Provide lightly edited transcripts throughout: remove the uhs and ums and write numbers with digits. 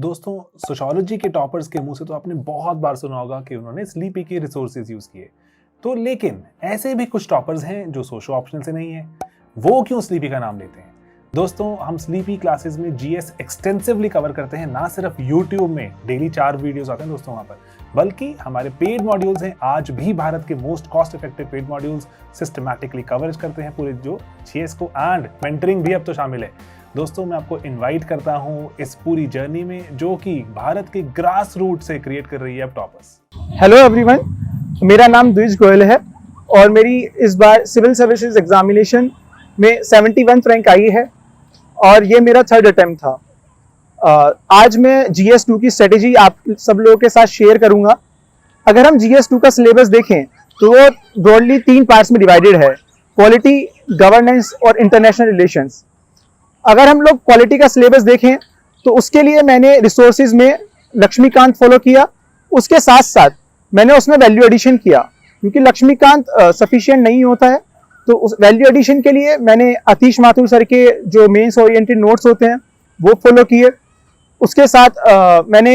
दोस्तों, सोशियोलॉजी के टॉपर्स के मुंह से तो आपने बहुत बार सुना होगा कि उन्होंने स्लीपी के रिसोर्सेज यूज किए। तो लेकिन ऐसे भी कुछ टॉपर्स हैं जो सोशो ऑप्शनल से नहीं है। वो क्यों स्लीपी का नाम लेते हैं? दोस्तों, हम स्लीपी क्लासेस में जीएस एक्सटेंसिवली कवर करते हैं। ना सिर्फ यूट्यूब में डेली 4 वीडियोस आते हैं दोस्तों वहां पर, बल्कि हमारे पेड मॉड्यूल्स हैं। आज भी भारत के most cost effective paid modules systematically coverage करते हैं पूरे जो जीएस को, एंड मेंटरिंग भी अब तो शामिल है। दोस्तों, मैं आपको इनवाइट करता हूं इस पूरी जर्नी में जो कि भारत के ग्रास रूट से क्रिएट कर रही है अब टॉपर्स। हेलो एवरीवन, मेरा नाम द्विज गोयल है और मेरी इस बार सिविल सर्विसेज एग्जामिनेशन में 71 रैंक आई है और ये मेरा 3rd अटेम्प्ट था। आज मैं GS2 की स्ट्रेटेजी आप सब लोगों के साथ शेयर करूंगा। अगर हम GS2 का सिलेबस देखें तो वो ब्रॉडली 3 पार्ट्स में डिवाइडेड है: पॉलिटी, गवर्नेंस और इंटरनेशनल रिलेशंस। अगर हम लोग पॉलिटी का सिलेबस देखें तो उसके लिए मैंने रिसोर्सेज में लक्ष्मीकांत फॉलो किया। उसके साथ साथ मैंने उसमें वैल्यू एडिशन किया, क्योंकि लक्ष्मीकांत सफिशिएंट नहीं होता है। तो उस वैल्यू एडिशन के लिए मैंने आतिश माथुर सर के जो मेंस ओरिएंटेड नोट्स होते हैं वो फॉलो किए। उसके साथ मैंने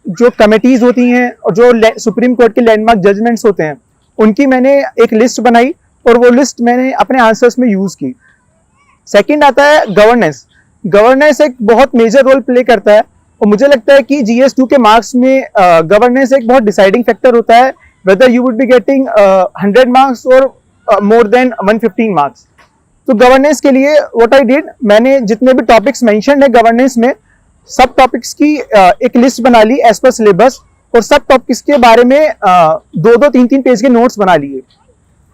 जो कमेटीज होती हैं और जो सुप्रीम कोर्ट के लैंडमार्क जजमेंट्स होते हैं उनकी मैंने एक लिस्ट बनाई और वो लिस्ट मैंने अपने आंसर्स में यूज की। सेकंड आता है गवर्नेंस। गवर्नेंस एक बहुत मेजर रोल प्ले करता है और मुझे लगता है कि GS2 के मार्क्स में गवर्नेंस एक बहुत डिसाइडिंग फैक्टर होता है, whether you would be getting 100 marks और मोर देन 115 मार्क्स। तो गवर्नेंस के लिए व्हाट आई डिड, मैंने जितने भी टॉपिक्स मेंशन्ड है गवर्नेंस में, सब टॉपिक्स की एक लिस्ट बना ली एज पर सिलेबस और सब टॉपिक्स के बारे में 2-2, 3-3 पेज के नोट्स बना लिए।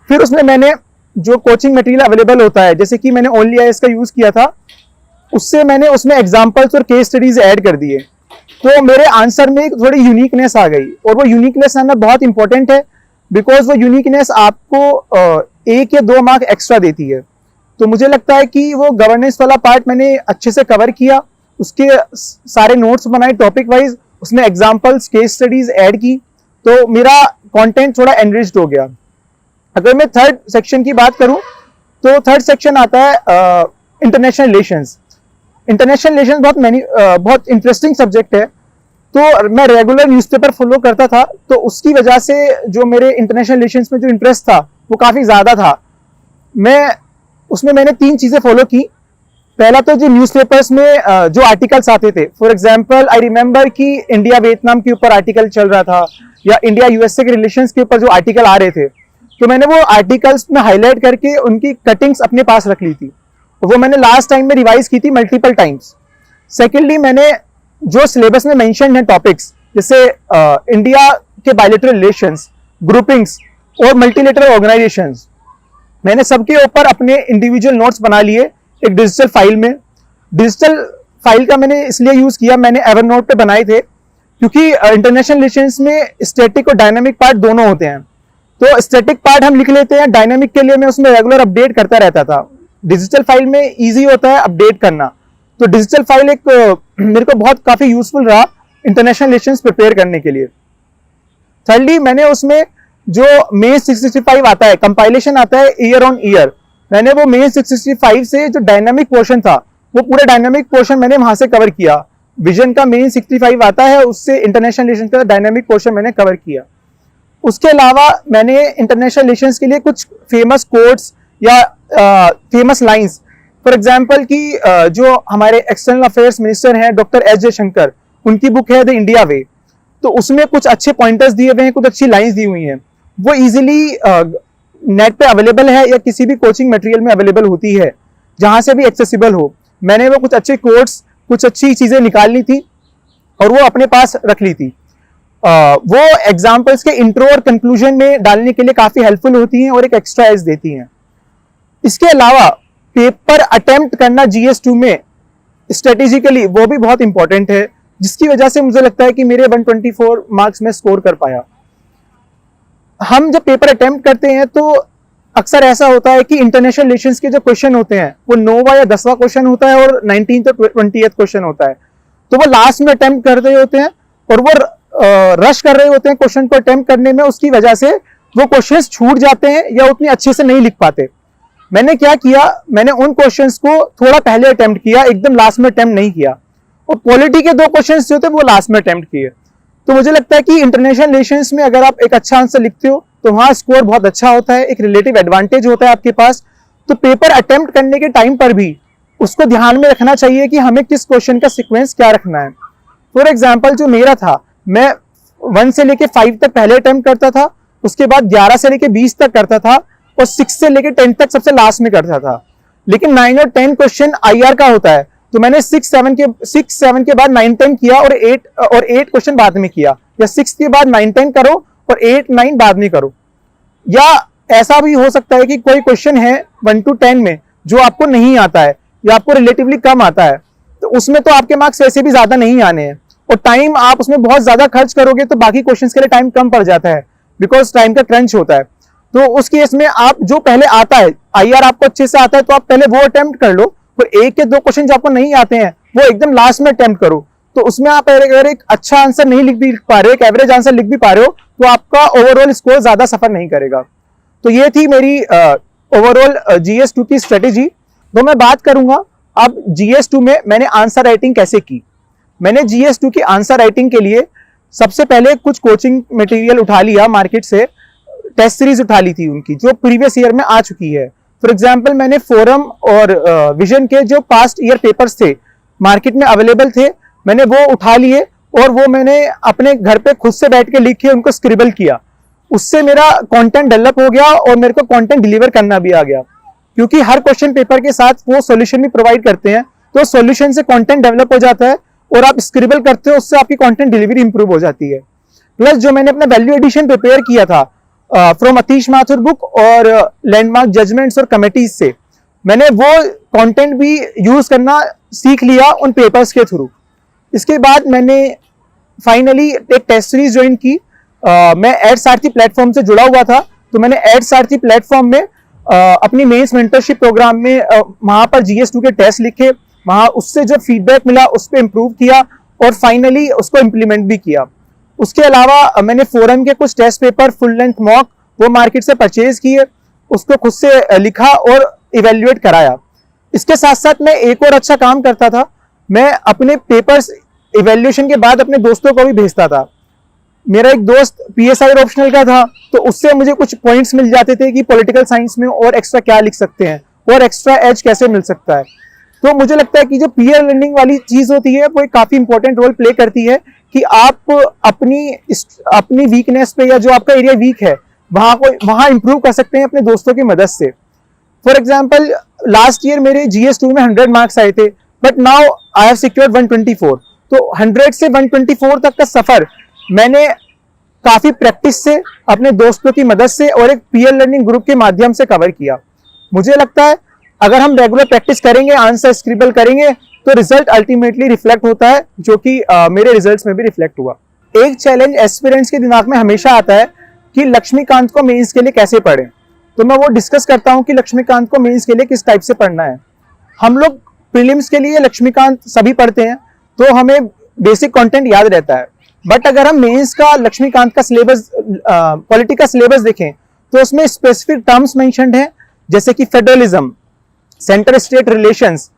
फिर उसमें मैंने जो कोचिंग मटेरियल अवेलेबल होता है, जैसे कि मैंने ओनली आईएएस का यूज किया था, उससे मैंने उसमें एग्जांपल्स और केस स्टडीज ऐड कर दिए। तो मेरे आंसर में थोड़ी यूनिकनेस आ गई और वो यूनिकनेस आना बहुत इंपॉर्टेंट है, बिकॉज वो यूनिकनेस आपको 1 या 2 मार्क एक्स्ट्रा देती है। तो मुझे लगता है कि वो गवर्नेंस वाला पार्ट मैंने अच्छे से कवर किया, उसके सारे नोट्स बनाए टॉपिक वाइज, उसमें एग्जाम्पल्स, केस स्टडीज ऐड की, तो मेरा कॉन्टेंट थोड़ा एनरिच्ड हो गया। अगर मैं 3rd सेक्शन की बात करूं तो 3rd सेक्शन आता है इंटरनेशनल रिलेशंस। इंटरनेशनल रिलेशंस बहुत इंटरेस्टिंग सब्जेक्ट है। तो मैं रेगुलर न्यूज़पेपर फॉलो करता था, तो उसकी वजह से जो मेरे इंटरनेशनल रिलेशंस में जो इंटरेस्ट था वो काफ़ी ज़्यादा था। मैंने 3 चीज़ें फॉलो की। पहला तो जो न्यूज़पेपर्स में जो आर्टिकल्स आते थे, फॉर एग्जाम्पल आई रिमेंबर कि इंडिया वियतनाम के ऊपर आर्टिकल चल रहा था या इंडिया USA के रिलेशंस के ऊपर जो आर्टिकल आ रहे थे, तो मैंने वो आर्टिकल्स में हाईलाइट करके उनकी कटिंग्स अपने पास रख ली थी। वो मैंने लास्ट टाइम में रिवाइज की थी मल्टीपल टाइम्स। सेकेंडली, मैंने जो सिलेबस में मेंशन है टॉपिक्स, जैसे इंडिया के बायलैटरल रिलेशंस, ग्रुपिंग्स और मल्टीलेटरल ऑर्गेनाइजेशंस, मैंने सबके ऊपर अपने इंडिविजुअल नोट्स बना लिए एक डिजिटल फाइल में। डिजिटल फाइल का मैंने इसलिए यूज किया, मैंने एवरनोट पे बनाए थे, क्योंकि इंटरनेशनल रिलेशंस में स्टैटिक और डायनामिक पार्ट दोनों होते हैं। तो स्टैटिक पार्ट हम लिख लेते हैं, डायनामिक के लिए मैं उसमें रेगुलर अपडेट करता रहता था। डिजिटल फाइल में इजी होता है अपडेट करना, तो डिजिटल फाइल एक मेरे को बहुत काफी यूजफुल रहा इंटरनेशनल रिलेशंस प्रिपेयर करने के लिए। थर्डली, मैंने उसमें जो मेन 665 आता है, कंपाइलेशन आता है ईयर ऑन ईयर, मैंने वो मेन 665 से जो डायनामिक पोर्शन था वो पूरा डायनामिक पोर्शन मैंने वहां से कवर किया। विजन का मेन 65 आता है, उससे इंटरनेशनल रिलेशंस का डायनामिक पोर्शन मैंने कवर किया। उसके अलावा मैंने इंटरनेशनल रिलेशंस के लिए कुछ फेमस कोट्स या फेमस लाइंस, फॉर एग्जांपल कि जो हमारे एक्सटर्नल अफेयर्स मिनिस्टर हैं डॉक्टर एस जयशंकर, उनकी बुक है द इंडिया वे, तो उसमें कुछ अच्छे पॉइंटर्स दिए हुए हैं, कुछ अच्छी लाइंस दी हुई हैं। वो इजीली नेट पे अवेलेबल है या किसी भी कोचिंग मटेरियल में अवेलेबल होती है, जहां से भी एक्सेसिबल हो। मैंने वो कुछ अच्छे कोट्स, कुछ अच्छी चीजें निकालनी थी और वो अपने पास रख ली थी। वो एग्जाम्पल्स के इंट्रो और कंक्लूजन में डालने के लिए काफी हेल्पफुल होती हैं और एक एक्स्ट्रा एज देती हैं। इसके अलावा पेपर अटेम्प्ट करना GS2 में स्ट्रेटेजिकली वो भी बहुत इंपॉर्टेंट है, जिसकी वजह से मुझे लगता है कि मेरे 124 मार्क्स में स्कोर कर पाया। हम जब पेपर अटेम्प्ट करते हैं तो अक्सर ऐसा होता है कि इंटरनेशनल रिलेशंस के जो क्वेश्चन होते हैं वो 9वां या 10वां क्वेश्चन होता है और 19th और 20th क्वेश्चन होता है। तो वो लास्ट में अटेम्प्ट कर रहे होते हैं और वो रश कर रहे होते हैं क्वेश्चन को अटेम्प्ट करने में, उसकी वजह से वो क्वेश्चंस छूट जाते हैं या उतने अच्छे से नहीं लिख पाते। मैंने क्या किया, मैंने उन क्वेश्चंस को थोड़ा पहले अटेम्प्ट किया, एकदम लास्ट में अटेम्प्ट नहीं किया। और पॉलिटी के 2 क्वेश्चन जो थे वो लास्ट में अटेम्प्ट किए। तो मुझे लगता है कि इंटरनेशनल रिलेशंस में अगर आप एक अच्छा आंसर लिखते हो तो वहां स्कोर बहुत अच्छा होता है, एक रिलेटिव एडवांटेज होता है आपके पास। तो पेपर अटेम्प्ट करने के टाइम पर भी उसको ध्यान में रखना चाहिए कि हमें किस क्वेश्चन का सीक्वेंस क्या रखना है। फॉर एग्जाम्पल जो मेरा था, मैं 1 से लेके 5 तक पहले अटेम्प्ट करता था, उसके बाद 11 से लेके 20 तक करता था और 6 से लेके 10 तक सबसे लास्ट में करता था। लेकिन 9 और 10 क्वेश्चन IR का होता है, तो मैंने 6, 7 के बाद 9, 10 किया और 8 क्वेश्चन बाद में किया, या 6 के बाद 9, 10 करो और 8, 9 बाद में करो। या ऐसा भी हो सकता है कि कोई क्वेश्चन है 1 to 10 में जो आपको नहीं आता है या आपको रिलेटिवली कम आता है, तो उसमें तो आपके मार्क्स वैसे भी ज्यादा नहीं आने हैं और टाइम आप उसमें बहुत ज्यादा खर्च करोगे तो बाकी क्वेश्चंस के लिए टाइम कम पड़ जाता है, बिकॉज टाइम का क्रंच होता है। तो उस केस में आप जो पहले आता है, IR आपको अच्छे से आता है, तो आप पहले वो अटेम्प्ट कर लो और 1 के 2 क्वेश्चन जो आपको नहीं आते हैं वो एकदम लास्ट में अटेम्प्ट करो। तो उसमें आप अगर एक अच्छा आंसर नहीं लिख पा रहे हो, एक एवरेज आंसर लिख भी पा रहे हो, तो आपका ओवरऑल स्कोर ज्यादा सफर नहीं करेगा। तो ये थी मेरी ओवरऑल GS2 की स्ट्रेटेजी। तो मैं बात करूंगा अब GS2 में मैंने आंसर राइटिंग कैसे की। मैंने GS2 की आंसर राइटिंग के लिए सबसे पहले कुछ कोचिंग मटेरियल उठा लिया मार्केट से, टेस्ट सीरीज उठा ली थी उनकी जो प्रीवियस ईयर में आ चुकी है। फॉर एग्जाम्पल मैंने फोरम और विजन के जो पास्ट ईयर पेपर्स थे मार्केट में अवेलेबल थे, मैंने वो उठा लिए और वो मैंने अपने घर पे खुद से बैठ के लिख के उनको स्क्रिबल किया। उससे मेरा कंटेंट डेवलप हो गया और मेरे को कंटेंट डिलीवर करना भी आ गया, क्योंकि हर क्वेश्चन पेपर के साथ वो सॉल्यूशन भी प्रोवाइड करते हैं, तो सॉल्यूशन से कंटेंट डेवलप हो जाता है और आप स्क्रिबल करते हो, उससे आपकी कंटेंट डिलीवरी इंप्रूव हो जाती है। प्लस जो मैंने अपना वैल्यू एडिशन प्रिपेयर किया था फ्रॉम अतीश माथुर बुक और लैंडमार्क जजमेंट्स और कमिटीज से, मैंने वो कंटेंट भी यूज करना सीख लिया उन पेपर्स के थ्रू। इसके बाद मैंने फाइनली एक टेस्ट सीरीज ज्वाइन की। मैं एड सारथी प्लेटफॉर्म से जुड़ा हुआ था, तो मैंने एड सारथी प्लेटफॉर्म में अपनी मेंस मेंटरशिप प्रोग्राम में वहां पर GS2 के टेस्ट लिखे, वहां उससे जो फीडबैक मिला उस पर इंप्रूव किया और फाइनली उसको इम्प्लीमेंट भी किया। उसके अलावा मैंने फोरम के कुछ test paper full length mock वो मार्केट से परचेज किए, उसको खुद से लिखा और इवेल्युएट कराया। इसके साथ साथ मैं एक और अच्छा काम करता था, मैं अपने पेपर्स इवेल्युएशन के बाद अपने दोस्तों को भी भेजता था। मेरा एक दोस्त PSI ऑप्शनल का था, तो उससे मुझे कुछ पॉइंट्स मिल जाते थे कि पॉलिटिकल साइंस में और एक्स्ट्रा क्या लिख सकते हैं और एक्स्ट्रा एज कैसे मिल सकता है। तो मुझे लगता है कि जो पीयर लर्निंग वाली चीज होती है वो एक काफी इंपॉर्टेंट रोल प्ले करती है कि आप अपनी वीकनेस पे या जो आपका एरिया वीक है वहां इंप्रूव कर सकते हैं अपने दोस्तों की मदद से। फॉर एग्जाम्पल लास्ट ईयर मेरे GS2 में 100 मार्क्स आए थे, but now I have secured 124। तो 100 से 124 तक का सफर मैंने काफी प्रैक्टिस से, अपने दोस्तों की मदद से और एक पीयर लर्निंग ग्रुप के माध्यम से कवर किया। मुझे लगता है अगर हम रेगुलर प्रैक्टिस करेंगे, आंसर स्क्रिबल करेंगे, तो रिजल्ट अल्टीमेटली रिफ्लेक्ट होता है, जो कि मेरे रिजल्ट्स में भी रिफ्लेक्ट हुआ। एक चैलेंज एस्पिरेंट्स के दिमाग में हमेशा आता है कि लक्ष्मीकांत को मेंस के लिए कैसे पढ़ें, तो मैं वो डिस्कस करता हूं कि लक्ष्मीकांत को मेंस के लिए किस टाइप से पढ़ना है। हम लोग प्रीलिम्स के लिए लक्ष्मीकांत सभी पढ़ते हैं, तो हमें बेसिक कंटेंट याद रहता है, बट अगर हम मेंस का लक्ष्मीकांत का सिलेबस, पॉलिटी का सिलेबस देखें तो उसमें स्पेसिफिक टर्म्स मेंशन्ड हैं, जैसे कि federalism, centre state relations,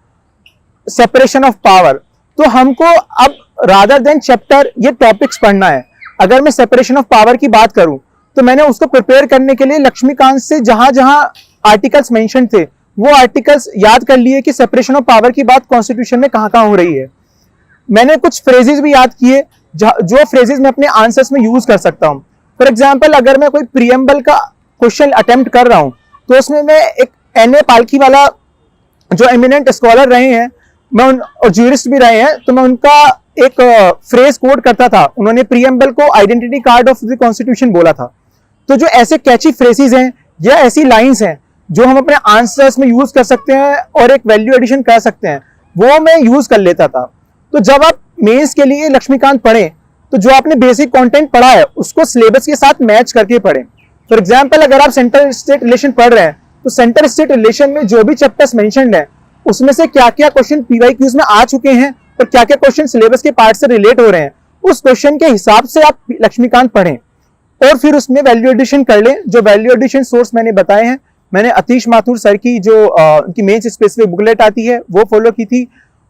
separation of power. तो हमको अब रादर देन चैप्टर ये टॉपिक्स पढ़ना है। अगर मैं सेपरेशन ऑफ पावर की बात करूं तो मैंने उसको प्रिपेयर करने के लिए लक्ष्मीकांत से जहां जहां आर्टिकल्स मेंशन थे वो आर्टिकल्स याद कर लिए कि सेपरेशन ऑफ पावर की बात कॉन्स्टिट्यूशन में कहां हो रही है। मैंने कुछ फ्रेजेस भी याद किए जो फ्रेजेस मैं अपने आंसर्स में यूज कर सकता हूं। फॉर एग्जाम्पल अगर मैं कोई प्रीएम्बल का क्वेश्चन अटेम्प्ट कर रहा हूं तो उसमें मैं एक NA पालकी वाला जो एमिनेंट स्कॉलर रहे हैं और ज्यूरिस्ट भी रहे हैं, तो मैं उनका एक फ्रेज कोड करता था। उन्होंने प्रीएम्बल को identity card of the constitution बोला था। तो जो ऐसे कैची फ्रेजेस हैं या ऐसी लाइंस हैं जो हम अपने आंसर्स में यूज कर सकते हैं और एक वैल्यू एडिशन कर सकते हैं, वो मैं यूज कर लेता था। तो जब आप मेंस के लिए लक्ष्मीकांत पढ़ें तो जो आपने बेसिक कंटेंट पढ़ा है उसको सिलेबस के साथ मैच करके पढ़ें। फॉर एग्जाम्पल अगर आप सेंटर स्टेट रिलेशन पढ़ रहे हैं तो सेंटर स्टेट रिलेशन में जो भी चैप्टर्स मेंशन्ड है उसमें से क्या क्या क्वेश्चन PYQs में आ चुके हैं और क्या क्या क्वेश्चन सिलेबस के पार्ट से रिलेट हो रहे हैं, उस क्वेश्चन के हिसाब से आप लक्ष्मीकांत पढ़ें और फिर उसमें वैल्यू एडिशन कर लें। जो वैल्यू एडिशन सोर्स मैंने बताए हैं, मैंने अतीश माथुर सर की जो उनकी मेंस स्पेसिफिक बुकलेट आती है वो फॉलो की थी,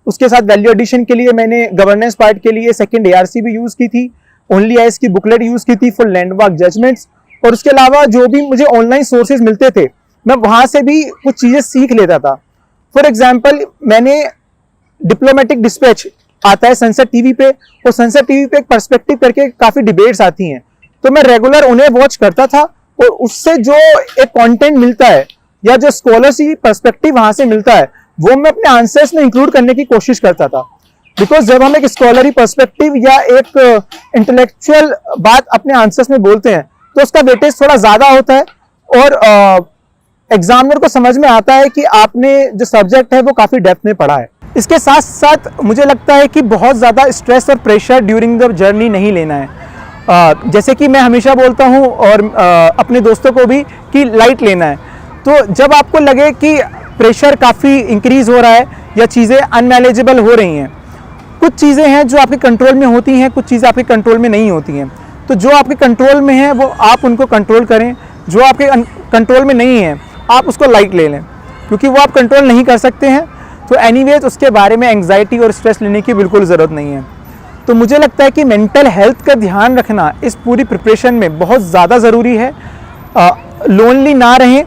उसके साथ वैल्यू एडिशन के लिए मैंने गवर्नेंस पार्ट के लिए सेकंड ARC भी यूज की थी, ओनली आईएएस की बुकलेट यूज की थी फॉर लैंडमार्क जजमेंट्स, और उसके अलावा जो भी मुझे ऑनलाइन सोर्सेज मिलते थे मैं वहां से भी कुछ चीजें सीख लेता था। फॉर एग्जाम्पल मैंने डिप्लोमेटिक डिस्पैच आता है सनसेट टीवी पे, और सनसेट टीवी पे एक पर्सपेक्टिव करके काफी डिबेट्स आती हैं, तो मैं रेगुलर उन्हें वॉच करता था, और उससे जो एक कंटेंट मिलता है या जो स्कॉलरशिप पर्सपेक्टिव वहां से मिलता है वो मैं अपने आंसर्स में इंक्लूड करने की कोशिश करता था। बिकॉज जब हम एक स्कॉलरी पर्सपेक्टिव या एक इंटेलेक्चुअल बात अपने आंसर्स में बोलते हैं तो उसका वेटेज थोड़ा ज्यादा होता है, और एग्जामिनर को समझ में आता है कि आपने जो सब्जेक्ट है वो काफी डेप्थ में पढ़ा है। इसके साथ साथ मुझे लगता है कि बहुत ज़्यादा स्ट्रेस और प्रेशर ड्यूरिंग द जर्नी नहीं लेना है। जैसे कि मैं हमेशा बोलता हूँ और अपने दोस्तों को भी कि लाइट लेना है। तो जब आपको लगे कि प्रेशर काफ़ी इंक्रीज़ हो रहा है या चीज़ें अनमैनेजेबल हो रही हैं, कुछ चीज़ें हैं जो आपके कंट्रोल में होती हैं, कुछ चीज़ें आपके कंट्रोल में नहीं होती हैं। तो जो आपके कंट्रोल में है वो आप उनको कंट्रोल करें, जो आपके कंट्रोल में नहीं है आप उसको लाइट ले लें, क्योंकि वो आप कंट्रोल नहीं कर सकते हैं। तो एनीवेज उसके बारे में एंग्जाइटी और स्ट्रेस लेने की बिल्कुल ज़रूरत नहीं है। तो मुझे लगता है कि मेंटल हेल्थ का ध्यान रखना इस पूरी प्रिपरेशन में बहुत ज़्यादा ज़रूरी है। लोनली ना रहें।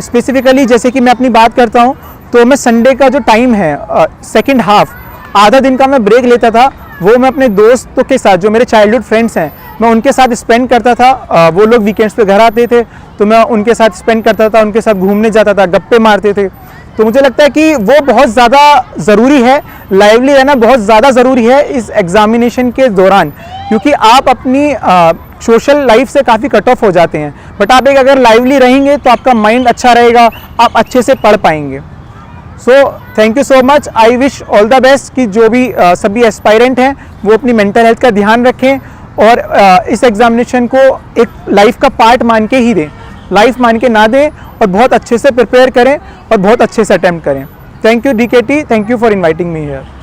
स्पेसिफिकली जैसे कि मैं अपनी बात करता हूँ तो मैं संडे का जो टाइम है सेकंड हाफ आधा दिन का मैं ब्रेक लेता था, वो मैं अपने दोस्तों के साथ जो मेरे चाइल्डहुड फ्रेंड्स हैं मैं उनके साथ स्पेंड करता था। वो लोग वीकेंड्स पे घर आते थे तो मैं उनके साथ स्पेंड करता था, उनके साथ घूमने जाता था, गप्पे मारते थे। तो मुझे लगता है कि वो बहुत ज़्यादा ज़रूरी है, लाइवली रहना बहुत ज़्यादा ज़रूरी है इस एग्जामिनेशन के दौरान, क्योंकि आप अपनी सोशल लाइफ से काफ़ी कट ऑफ हो जाते हैं। बट आप एक अगर लाइवली रहेंगे तो आपका माइंड अच्छा रहेगा, आप अच्छे से पढ़ पाएंगे। So thank you so much. I wish all the best कि जो भी सभी एस्पायरेंट हैं वो अपनी मेंटल हेल्थ का ध्यान रखें और इस एग्जामिनेशन को एक लाइफ का पार्ट मान के ही दें, लाइफ मान के ना दें, और बहुत अच्छे से प्रिपेयर करें और बहुत अच्छे से अटेम्प्ट करें। Thank you DKT, thank you for inviting me here.